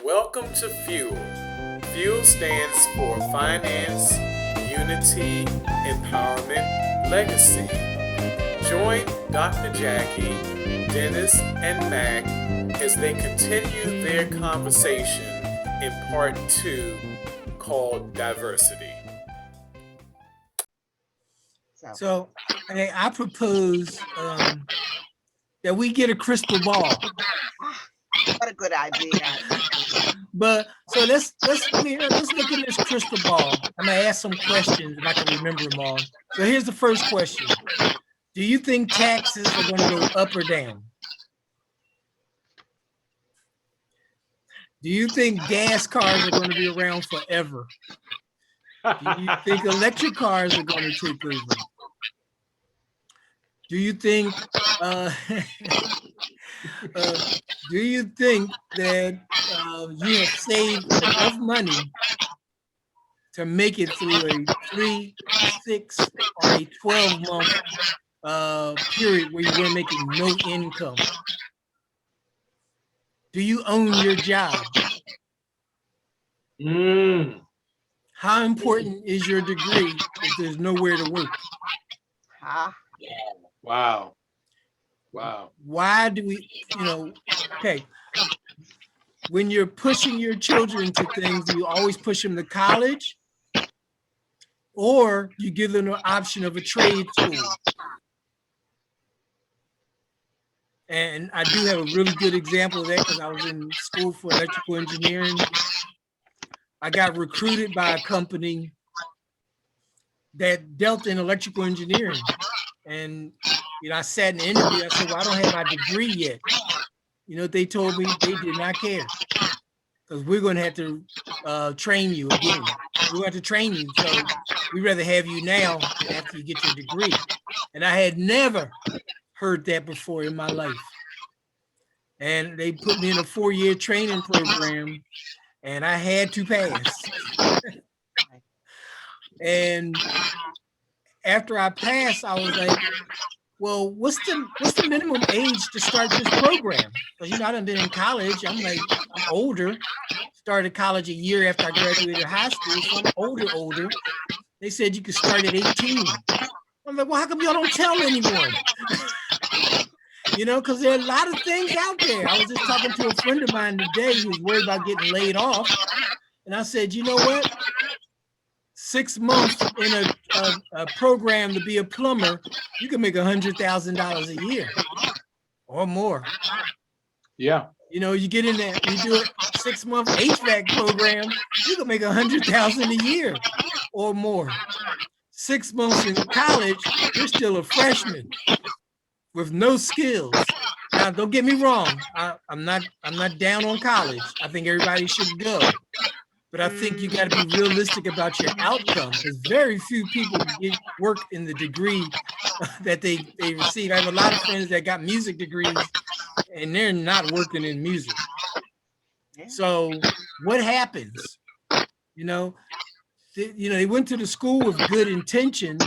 Welcome to Fuel. Fuel stands for Finance, Unity, Empowerment, Legacy. Join Dr. Jackie, Dennis, and Mac as they continue their conversation in part 2 called Diversity. So I propose that we get a crystal ball. What a good idea. But so let's look at this crystal ball. I'm gonna ask some questions if I can remember them all. So here's the first question. Do you think taxes are going to go up or down? Do you think gas cars are going to be around forever? Do you think electric cars are going to take over? Do you think do you think that you have saved enough money to make it through a 3, 6, or a 12-month period where you were making no income? Do you own your job? How important is your degree if there's nowhere to work? Wow. Why do we, okay, when you're pushing your children to things, do you always push them to college? Or you give them the option of a trade school? And I do have a really good example of that because I was in school for electrical engineering. I got recruited by a company that dealt in electrical engineering. And, I sat in the interview, I said, well, I don't have my degree yet. They told me they did not care because we're going to have to train you again. We're going to have to train you. So we'd rather have you now after you get your degree. And I had never heard that before in my life. And they put me in a 4-year training program and I had to pass. And after I passed, I was like, well, what's the minimum age to start this program? Because I done been in college. I'm older. Started college a year after I graduated high school, so I'm older. They said you could start at 18. I'm like, well, how come y'all don't tell anyone? Because there are a lot of things out there. I was just talking to a friend of mine today who was worried about getting laid off. And I said, you know what? 6 months in a program to be a plumber, you can make $100,000 a year or more. Yeah. You get in there, you do a 6-month HVAC program, you can make $100,000 a year or more. 6 months in college, you're still a freshman with no skills. Now, don't get me wrong. I'm not down on college. I think everybody should go. But I think you got to be realistic about your outcome because very few people get work in the degree that they receive. I have a lot of friends that got music degrees and they're not working in music. So what happens? They went to the school with good intentions,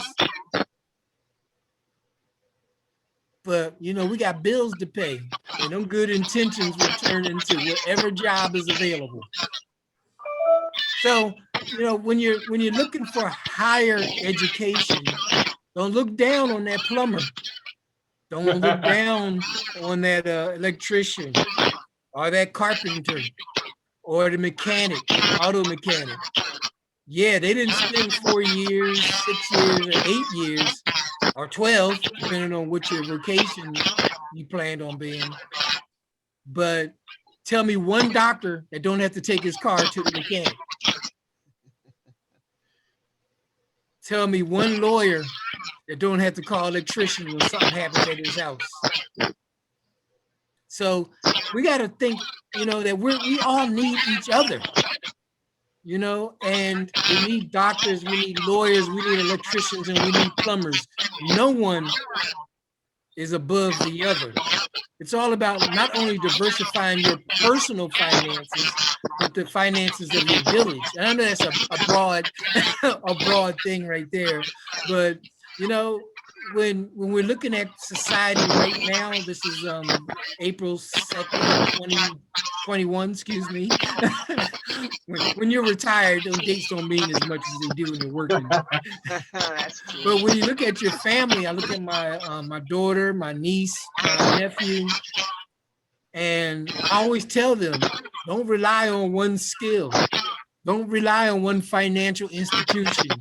but we got bills to pay, and them good intentions will turn into whatever job is available. So, when you're looking for higher education, don't look down on that plumber. Don't look down on that electrician or that carpenter or the mechanic, auto mechanic. Yeah, they didn't spend 4 years, 6 years, or 8 years, or 12, depending on what your vocation you planned on being. But tell me one doctor that don't have to take his car to the mechanic. Tell me one lawyer that don't have to call an electrician when something happens at his house. So we got to think, that we all need each other, and we need doctors, we need lawyers, we need electricians, and we need plumbers. No one is above the other. It's all about not only diversifying your personal finances, but the finances of your village. And I know that's a broad thing right there. But when we're looking at society right now, this is April 2nd, 21, excuse me. When you're retired, those dates don't mean as much as they do when you're working. That's true. But when you look at your family, I look at my daughter, my niece, my nephew, and I always tell them, don't rely on one skill. Don't rely on one financial institution.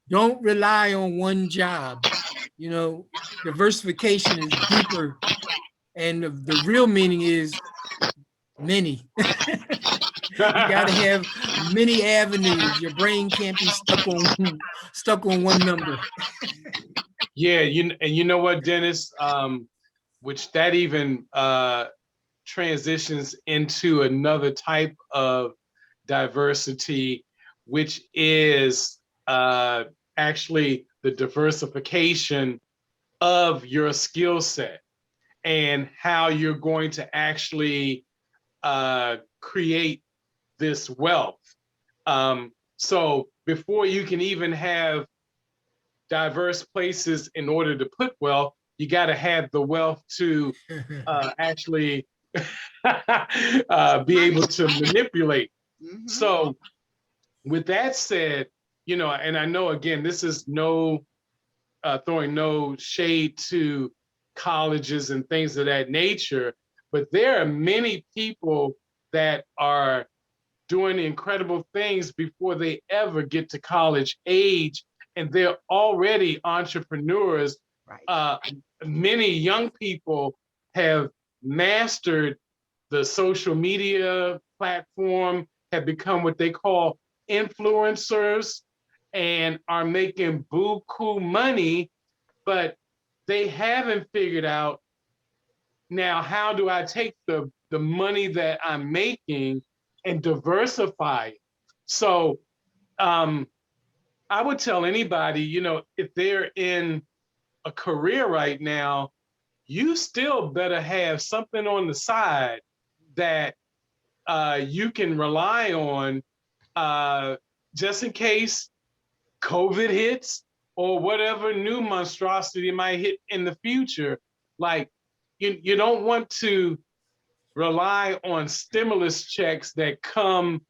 Don't rely on one job. You know, diversification is deeper, and the real meaning is many. You got to have many avenues. Your brain can't be stuck on one number. Yeah, you know what, Dennis, which that even transitions into another type of diversity, which is actually the diversification of your skill set and how you're going to actually create this wealth. So before you can even have diverse places in order to put wealth, you got to have the wealth to actually be able to manipulate. Mhm. So with that said, you know, and I know again, this is no throwing no shade to colleges and things of that nature, but there are many people that are doing incredible things before they ever get to college age, and they're already entrepreneurs. Right. Many young people have mastered the social media platform, have become what they call influencers, and are making buku money, but they haven't figured out now how do I take the money that I'm making and diversify it. So I would tell anybody, you know, if they're in a career right now, you still better have something on the side that you can rely on just in case COVID hits or whatever new monstrosity might hit in the future. Like, you don't want to rely on stimulus checks that come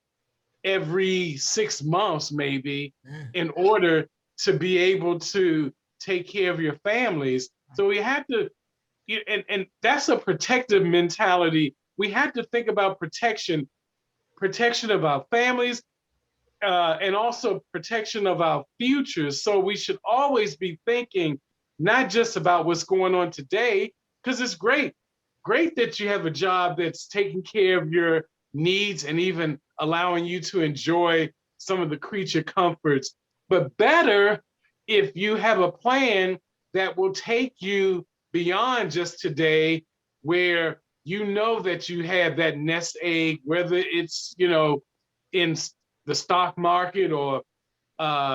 every 6 months, maybe, in order to be able to take care of your families. So we have to, and that's a protective mentality. We have to think about protection of our families, and also protection of our futures. So we should always be thinking not just about what's going on today, because it's great that you have a job that's taking care of your needs and even allowing you to enjoy some of the creature comforts. But better if you have a plan that will take you beyond just today, where you know that you have that nest egg, whether it's, you know, in the stock market or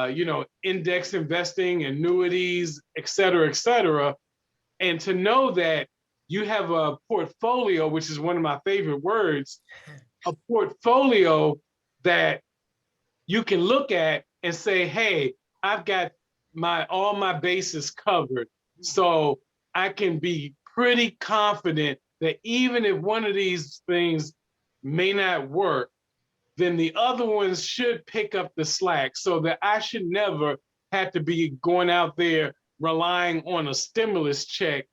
you know, index investing, annuities, et cetera, and to know that you have a portfolio, which is one of my favorite words, a portfolio that you can look at and say, hey, I've got all my bases covered. So I can be pretty confident that even if one of these things may not work, then the other ones should pick up the slack, so that I should never have to be going out there relying on a stimulus check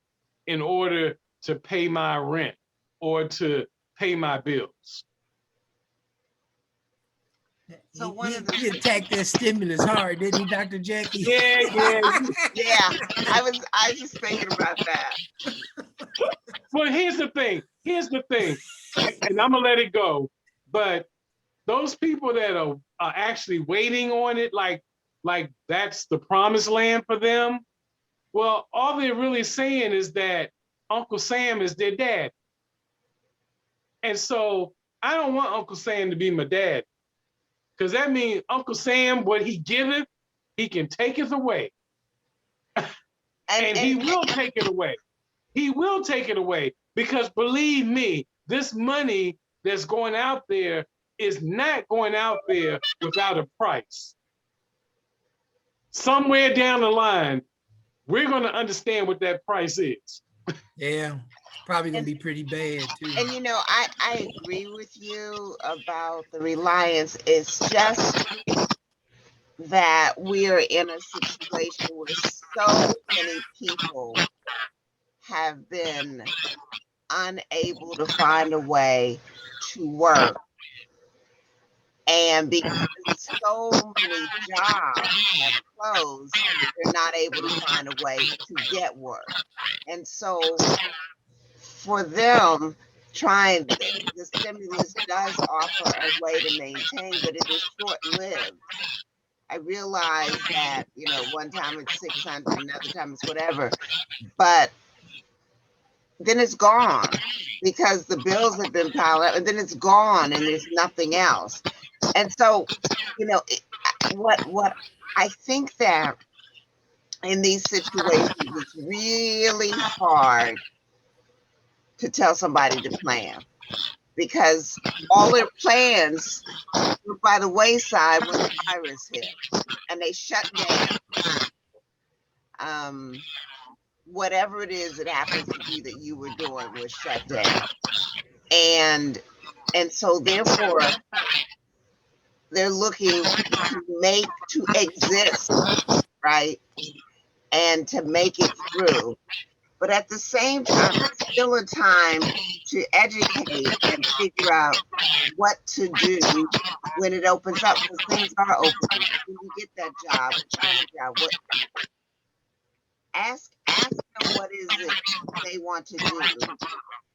in order to pay my rent or to pay my bills. So one of the He attacked that stimulus hard, didn't he, Dr. Jackie? Yeah. yeah, I was just thinking about that. Well, here's the thing, and I'm gonna let it go. But those people that are actually waiting on it, like that's the promised land for them. Well, all they're really saying is that Uncle Sam is their dad. And so I don't want Uncle Sam to be my dad, because that means Uncle Sam, what he giveth, he can taketh away. And he will take it away. He will take it away, because believe me, this money that's going out there is not going out there without a price. Somewhere down the line, we're going to understand what that price is. Yeah. Probably gonna be pretty bad too. And you know, I agree with you about the Reliance. It's just that we are in a situation where so many people have been unable to find a way to work. And because so many jobs have closed, they're not able to find a way to get work. And so for them, trying the stimulus does offer a way to maintain, but it is short-lived. I realize that, you know, one time it's 600, another time it's whatever, but then it's gone because the bills have been piled up, and then it's gone and there's nothing else. And so, you know, what I think that in these situations, it's really hard to tell somebody to plan, because all their plans were by the wayside when the virus hit and they shut down. Whatever it is it happens to be that you were doing was shut down. And so therefore they're looking to exist, right? And to make it through. But at the same time, it's still a time to educate and figure out what to do when it opens up, because things are open. When you get that job, find a job. Ask them what is it they want to do.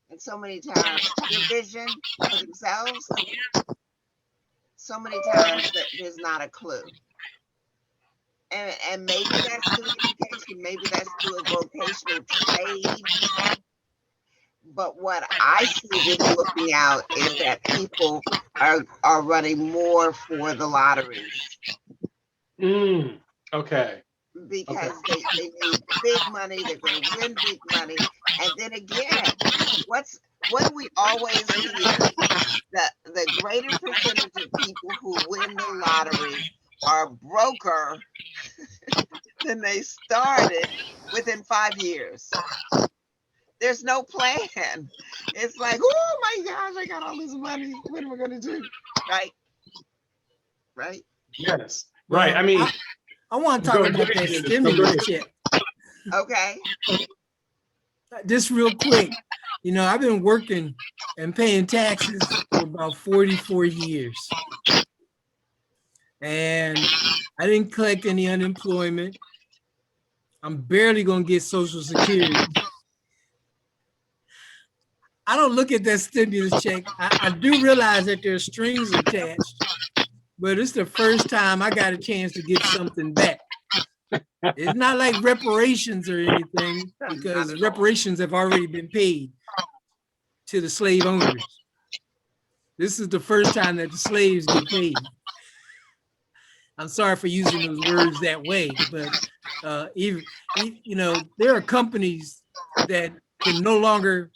And so many times, their vision for themselves, so many times that there's not a clue. And maybe that's through education, maybe that's through a vocational trade. But what I see just looking out is that people are running more for the lotteries. Okay. Because they need big money, they're going to win big money. And then again, what do we always hear? The greater percentage of people who win the lottery are broker than they started within 5 years. There's no plan. It's like, oh my gosh, I got all this money. What am I going to do? Right? Yes. Right. I mean, I want to talk about that stimulus check. Okay. Just real quick. You know, I've been working and paying taxes for about 44 years. And I didn't collect any unemployment. I'm barely going to get Social Security. I don't look at that stimulus check. I do realize that there's strings attached, but it's the first time I got a chance to get something back. It's not like reparations or anything, because reparations have already been paid to the slave owners. This is the first time that the slaves get paid. I'm sorry for using those words that way, but even you know, there are companies that can no longer,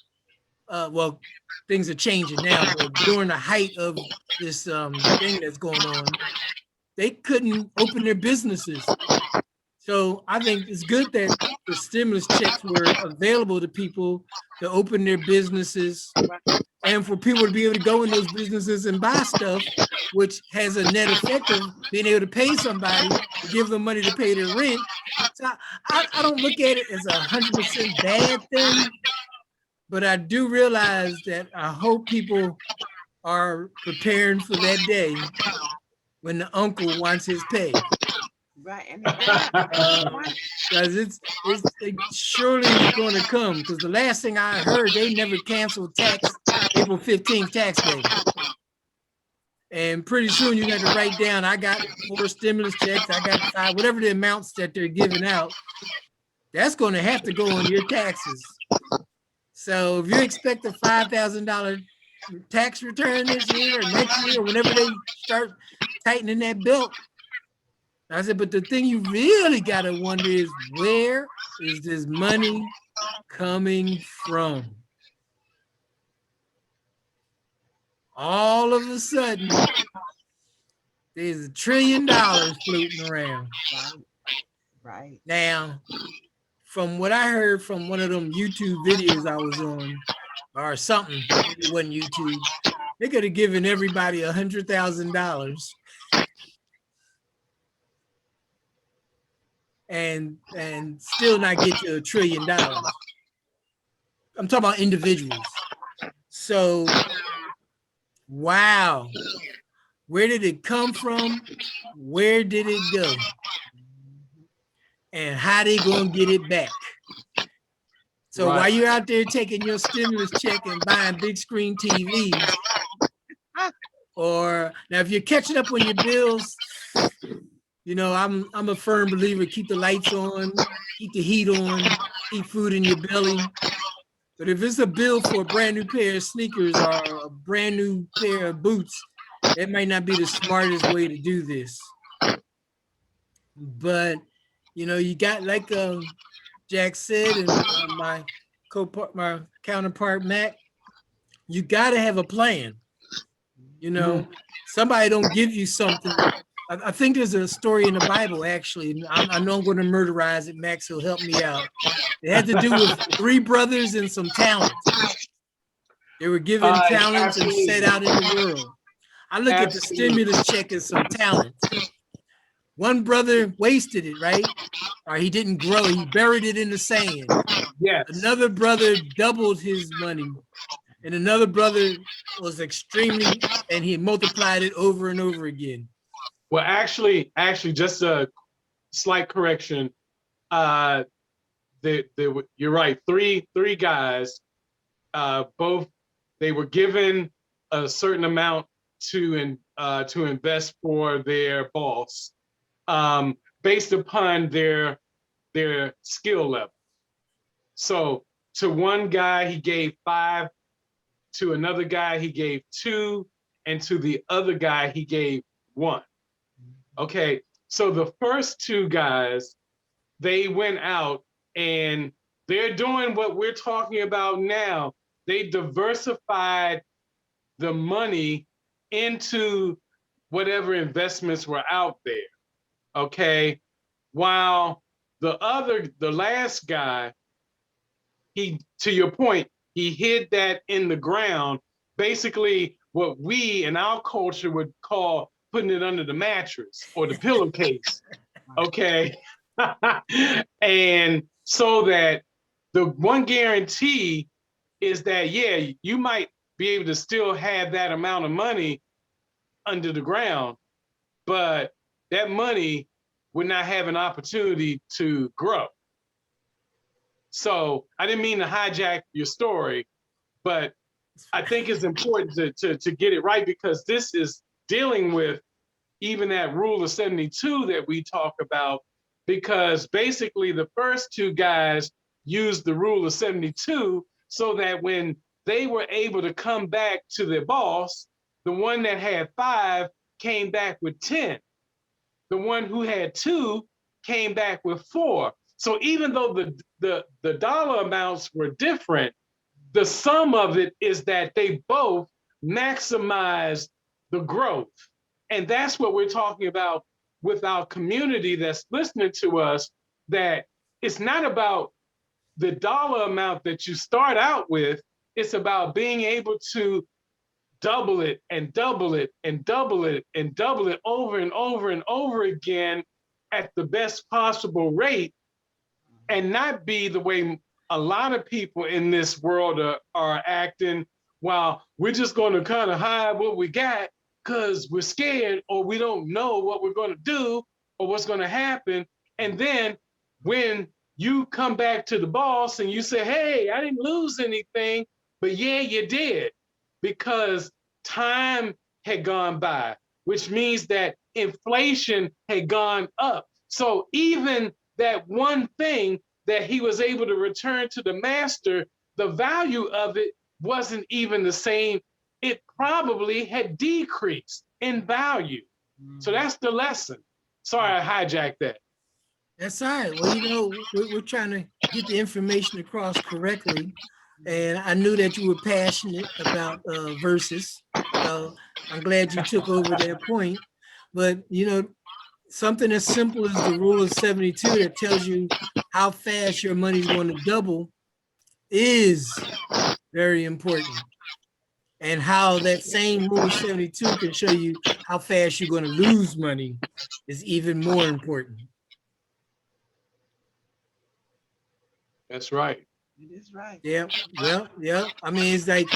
well, things are changing now, but during the height of this thing that's going on, they couldn't open their businesses. So I think it's good that the stimulus checks were available to people to open their businesses and for people to be able to go in those businesses and buy stuff, which has a net effect of being able to pay somebody to give them money to pay their rent. So I don't look at it as 100% bad thing, but I do realize that I hope people are preparing for that day when the uncle wants his pay. Right. Because it's surely going to come, because the last thing I heard, they never canceled April 15th tax day. And pretty soon you got to write down, I got 4 stimulus checks, I got 5, whatever the amounts that they're giving out, that's going to have to go on your taxes. So if you expect a $5,000 tax return this year or next year, or whenever they start tightening that belt, I said, but the thing you really got to wonder is, where is this money coming from? All of a sudden, there's $1 trillion floating around. Right. Now, from what I heard from one of them YouTube videos I was on, or something, it wasn't YouTube, they could have given everybody $100,000 and still not get to $1 trillion. I'm talking about individuals. So, wow, where did it come from? Where did it go? And how they gonna get it back? So while you're out there taking your stimulus check and buying big screen TVs, or now if you're catching up on your bills, you know, I'm a firm believer, keep the lights on, keep the heat on, keep food in your belly. But if it's a bill for a brand new pair of sneakers or a brand new pair of boots, that might not be the smartest way to do this. But, you know, you got, like Jack said, and my counterpart, Mac, you got to have a plan. You know, somebody don't give you something. I think there's a story in the Bible, actually. I know I'm going to murderize it. Max will help me out. It had to do with 3 brothers and some talent. They were given talents and set out in the world. I look at the stimulus check as some talent. One brother wasted it, right? Or he didn't grow. He buried it in the sand. Yes. Another brother doubled his money. And another brother was extremely, and he multiplied it over and over again. Well, actually, just a slight correction. You're right. Three guys. Both, they were given a certain amount to invest for their boss, based upon their skill level. So to one guy he gave 5, to another guy he gave 2, and to the other guy he gave 1. Okay, so the first 2 guys, they went out and they're doing what we're talking about now. They diversified the money into whatever investments were out there. Okay, while the last guy, to your point, he hid that in the ground, basically what we in our culture would call putting it under the mattress or the pillowcase. Okay. And so that the one guarantee is that, yeah, you might be able to still have that amount of money under the ground, but that money would not have an opportunity to grow. So I didn't mean to hijack your story, but I think it's important to get it right, because this is dealing with even that rule of 72 that we talk about, because basically the first 2 guys used the rule of 72 so that when they were able to come back to their boss, the one that had 5 came back with 10. The one who had 2 came back with 4. So even though the dollar amounts were different, the sum of it is that they both maximized the growth. And that's what we're talking about with our community that's listening to us, that it's not about the dollar amount that you start out with, it's about being able to double it and double it and double it and double it over and over and over again at the best possible rate, and not be the way a lot of people in this world are acting. Well, we're just going to kind of hide what we got because we're scared, or we don't know what we're going to do or what's going to happen. And then when you come back to the boss and you say, hey, I didn't lose anything, but yeah, you did, because time had gone by, which means that inflation had gone up. So even that one thing that he was able to return to the master, the value of it wasn't even the same. It probably had decreased in value. So that's the lesson. Sorry, I hijacked that. That's all right. Well, you know, we're trying to get the information across correctly. And I knew that you were passionate about verses. So I'm glad you took over that point. But, you know, something as simple as the rule of 72 that tells you how fast your money is going to double is very important. And how that same rule of 72 can show you how fast you're going to lose money is even more important. That's right. It is right. Yeah, yeah. I mean, it's like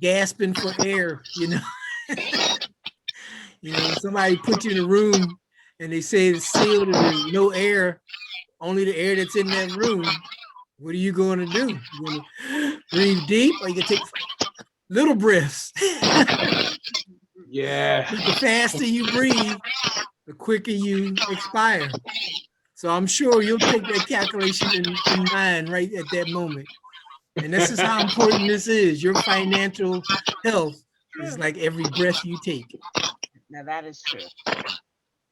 gasping for air, you know. You know, somebody put you in a room and they say it's sealed and there's no air, only the air that's in that room. What are you going to do? You're going to breathe deep, or you can take little breaths. Yeah. The faster you breathe, the quicker you expire. So I'm sure you'll take that calculation in mind right at that moment. And this is how important this is. Your financial health is like every breath you take. Now that is true.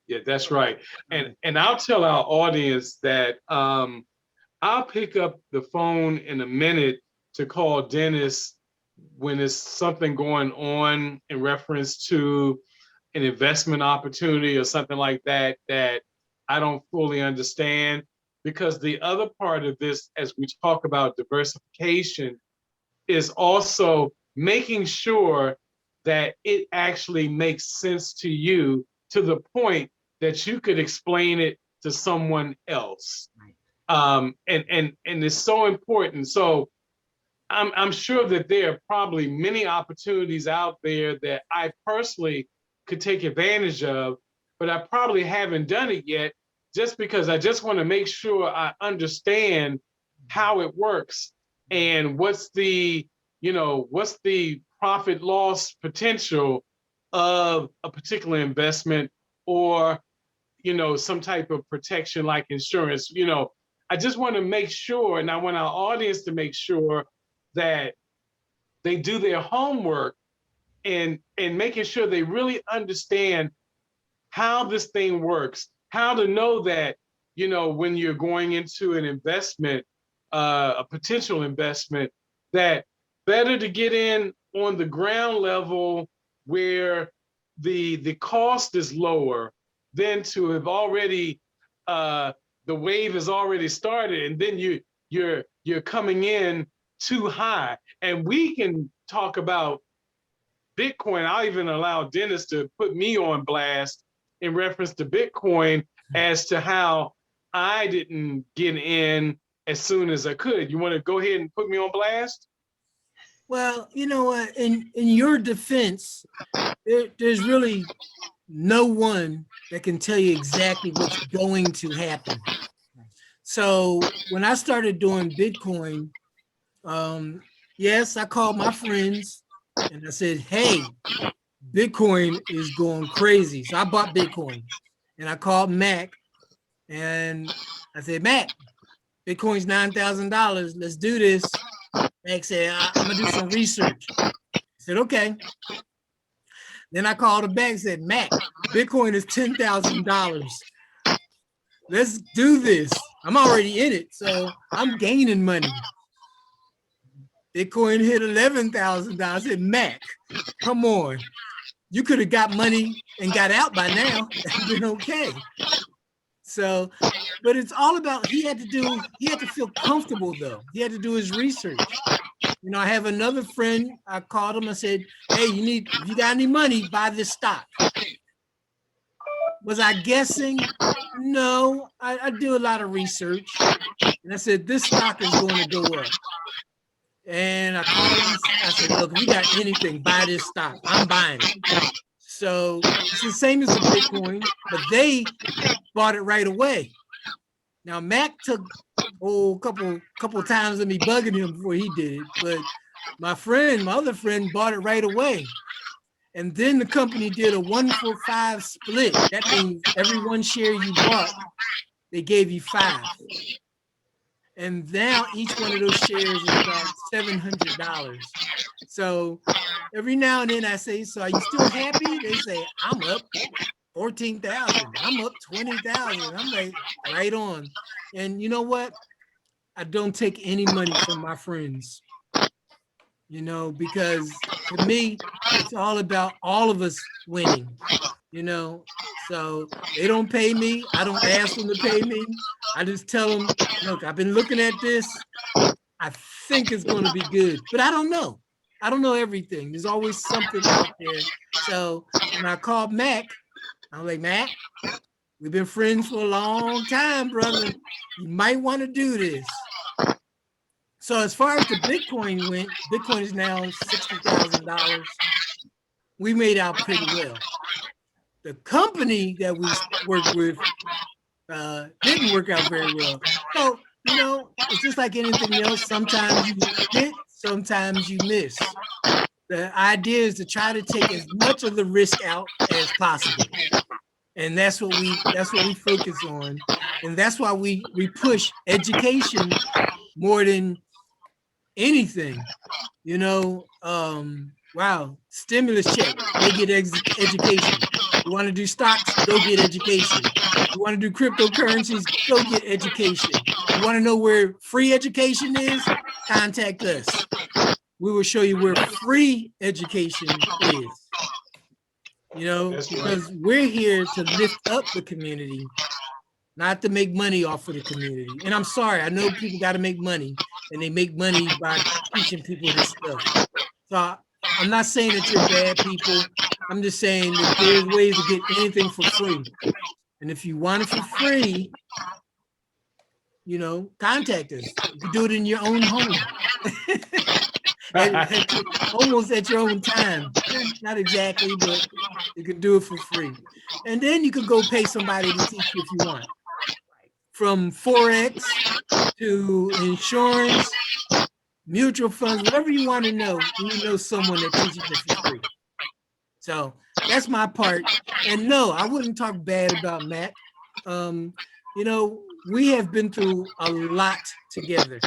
Yeah, that's right. And I'll tell our audience that I'll pick up the phone in a minute to call Dennis when there's something going on in reference to an investment opportunity or something like that that I don't fully understand. Because the other part of this, as we talk about diversification, is also making sure that it actually makes sense to you to the point that you could explain it to someone else. And it's so important. So I'm sure that there are probably many opportunities out there that I personally could take advantage of, but I probably haven't done it yet, just because I just want to make sure I understand how it works and what's the profit loss potential of a particular investment, or some type of protection like insurance. I just want to make sure, and I want our audience to make sure that they do their homework and making sure they really understand how this thing works, how to know that, when you're going into an investment, a potential investment, that better to get in on the ground level where the cost is lower than to have already the wave has already started, and then you're coming in too high. And we can talk about Bitcoin. I'll even allow Dennis to put me on blast in reference to Bitcoin as to how I didn't get in as soon as I could. You want to go ahead and put me on blast? Well, you know what, in your defense, there's really no one that can tell you exactly what's going to happen. So when I started doing Bitcoin, yes, I called my friends and I said, hey, Bitcoin is going crazy. So I bought Bitcoin and I called Mac and I said, Mac, Bitcoin's $9,000. Let's do this. Mac said, I'm gonna do some research. I said, okay. Then I called him back and said, Mac, Bitcoin is $10,000. Let's do this. I'm already in it, so I'm gaining money. Bitcoin hit $11,000. I said, Mac, come on. You could have got money and got out by now and been okay. So, but it's all about, he had to feel comfortable though. He had to do his research. I have another friend, I called him, I said, hey, if you got any money, buy this stock. Was I guessing? No, I do a lot of research. And I said, this stock is going to go up. And I called him, I said, look, if you got anything, buy this stock. I'm buying it. So it's the same as the Bitcoin, but they bought it right away. Now Mac took a couple times of me bugging him before he did it, but my other friend bought it right away. And then the company did a 1-for-5 split. That means every one share you bought, they gave you 5. And now each one of those shares is about $700. So every now and then I say, so are you still happy? They say, I'm up 14,000. I'm up 20,000. I'm like, right on. And you know what? I don't take any money from my friends, because to me, it's all about all of us winning, So they don't pay me. I don't ask them to pay me. I just tell them, look, I've been looking at this. I think it's going to be good, but I don't know. I don't know everything. There's always something out there. So when I called Mac, I'm like, Mac, we've been friends for a long time, brother. You might want to do this. So as far as the Bitcoin went, Bitcoin is now $60,000. We made out pretty well. The company that we worked with didn't work out very well. So, you know, it's just like anything else. Sometimes you hit, sometimes you miss. The idea is to try to take as much of the risk out as possible. And that's what we focus on. And that's why we push education more than anything. You know, wow, stimulus check, go get education. You want to do stocks, go get education. You want to do cryptocurrencies, go get education. You want to know where free education is? Contact us. We will show you where free education is. You know, That's because we're here to lift up the community, not to make money off of the community. And I'm sorry, I know people got to make money, and they make money by teaching people this stuff. So I'm not saying that you're bad people. I'm just saying that there's ways to get anything for free. And if you want it for free, you know, contact us. You can do it in your own home. Almost at your own time. Not exactly, but you can do it for free. And then you can go pay somebody to teach you if you want. From Forex to insurance, mutual funds, whatever you want to know, you know someone that teaches you for free. So that's my part. And no, I wouldn't talk bad about Matt. You know, we have been through a lot together.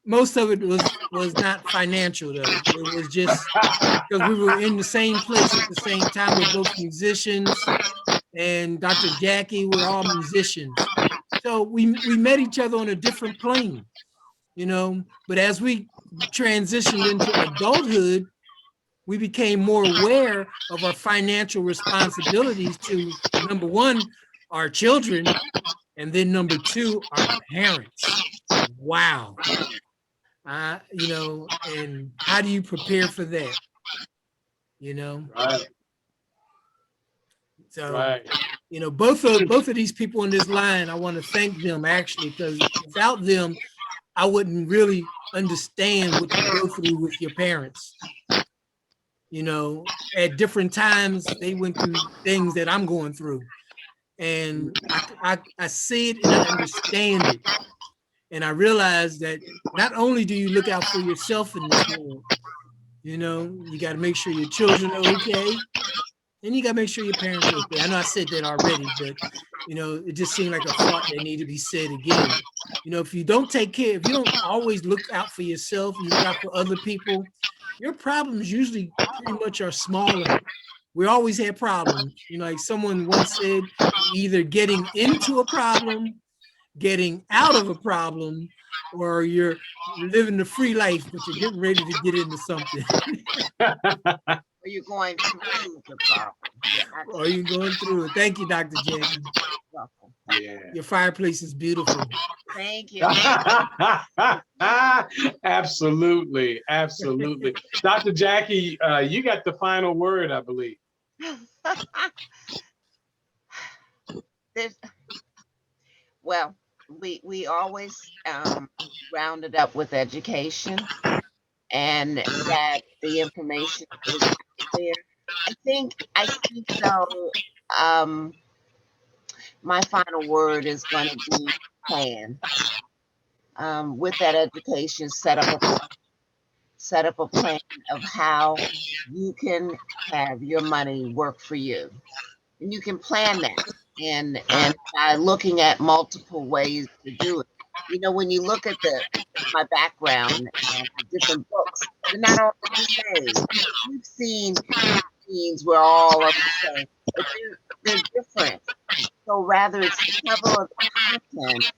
Most of it was not financial though. It was just because we were in the same place at the same time. We're both musicians, and Dr. Jackie, we're all musicians. So we met each other on a different plane, you know. But as we transitioned into adulthood, we became more aware of our financial responsibilities to, number one, our children, and then number two, our parents. Wow. You know, and how do you prepare for that? You know? Right. So, Right. you know, both of these people in this line, I want to thank them actually, because without them, I wouldn't really understand what you go through with your parents. You know, at different times, they went through things that I'm going through. And I see it and I understand it. And I realize that not only do you look out for yourself in this world, you know, you got to make sure your children are okay. And you got to make sure your parents are okay. I know I said that already, but, you know, it just seemed like a thought that needed to be said again. You know, if you don't take care, if you don't always look out for yourself, you look out for other people, your problems usually pretty much are smaller. We always had problems. You know, like someone once said, either getting into a problem, getting out of a problem, or you're living the free life, but you're getting ready to get into something. Or you're going through the problem. Or you're going through it. Thank you, Dr. Jackie. Yeah. Your fireplace is beautiful. Thank you. Absolutely. Absolutely. Dr. Jackie, you got the final word, I believe. Well, we always round it up with education, and that the information is there. I think so. My final word is going to be plan. With that education, set up a plan of how you can have your money work for you, and you can plan that. And by looking at multiple ways to do it. You know, when you look at my background and different books, they're not all the same. We've seen scenes where all of the same, but they're different. So rather it's the cover of the content,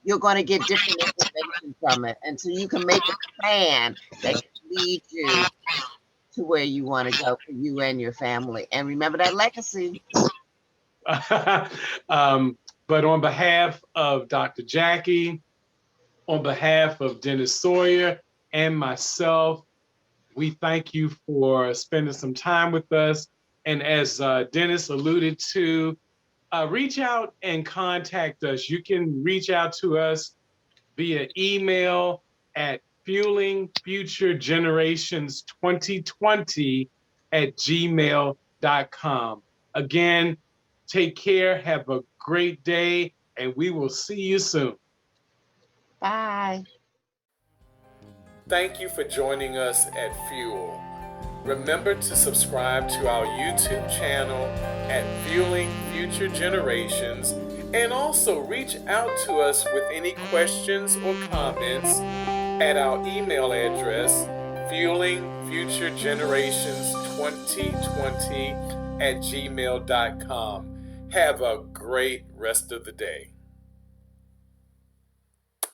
you're going to get different information from it. And so you can make a plan that can lead you to where you want to go for you and your family. And remember that legacy. But on behalf of Dr. Jackie, on behalf of Dennis Sawyer and myself, we thank you for spending some time with us. And as Dennis alluded to, reach out and contact us. You can reach out to us via email at fuelingfuturegenerations2020@gmail.com. Again, take care, have a great day, and we will see you soon. Bye. Thank you for joining us at Fuel. Remember to subscribe to our YouTube channel at Fueling Future Generations, and also reach out to us with any questions or comments at our email address, fuelingfuturegenerations2020@gmail.com. Have a great rest of the day.